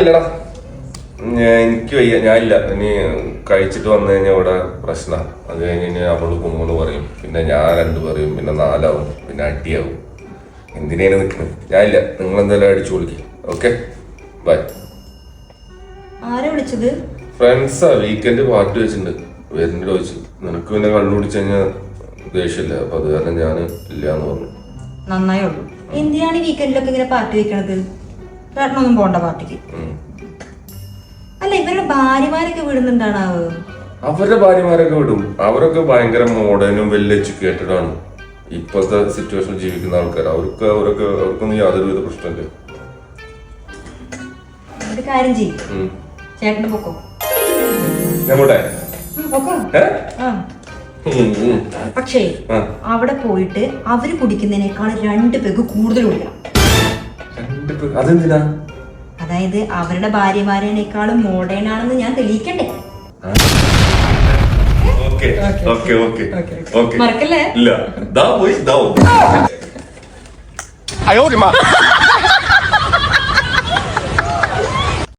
ഇല്ലടാ, എനിക്ക് വയ്യ, ഞാനില്ല. ഇനി കഴിച്ചിട്ട് വന്നു കഴിഞ്ഞാൽ ഇവിടെ പ്രശ്നം. അത് കഴിഞ്ഞ് അവള് 3 പറയും, പിന്നെ ഞാൻ 2 പറയും, പിന്നെ 4 ആവും, പിന്നെ അടിയാവും. എന്തിനേന് നിൽക്കുന്നത്? ഞാനില്ല. നിങ്ങൾ എന്തായാലും അടിച്ചു കൊടുക്കും. Okay, bye. ആരെ വിളിച്ചത്? ഫ്രണ്ട്സാ, വീക്കെൻഡ് പാർട്ടി വെച്ചിട്ടുണ്ട്, വരുന്നുണ്ട് ചോദിച്ചു. നിനക്ക് പിന്നെ കണ്ടുപിടിച്ച് കഴിഞ്ഞാൽ ദേഷ്യമില്ല, അപ്പൊ അത് കാരണം ഞാൻ ഇല്ലാന്ന് പറഞ്ഞു. നന്നായേ ഉള്ളൂ. എന്തിനാണ് ഈ വീക്കെൻഡിലൊക്കെ ഇങ്ങനെ പാർട്ടി വെക്കണത്? ചേട്ടനൊന്നും പോണ്ട പാർട്ടിക്ക്. അല്ല, ഇവരുടെ ഭാര്യമാരൊക്കെ വിടുന്നുണ്ടാണാവ്. അവരുടെ ഭാര്യമാരൊക്കെ വിടും. അവരൊക്കെ ഭയങ്കര മോഡേണും വെൽ എഡ്യൂക്കേറ്റഡ് ആണ്. ഇപ്പോഴത്തെ സിറ്റുവേഷനിൽ ജീവിക്കുന്ന ആൾക്കാർ. അവർക്കൊന്നും യാതൊരുവിധ പ്രശ്നമില്ല. ഒരു കാര്യം ചെയ്യും, ചേട്ടന് പൊക്കോ. നമ്മുടെ പക്ഷേ അവിടെ പോയിട്ട് അവര് കുടിക്കുന്നതിനേക്കാൾ 2 പെഗ് കൂടുതൽ കുടിക്കണം. അതെന്തിനാ? അതായത് അവരുടെ ഭാര്യമാരേക്കാളും മോഡേൺ ആണെന്ന് ഞാൻ തെളിയിക്കണ്ടേ? മറക്കല്ലേ? ഇല്ല.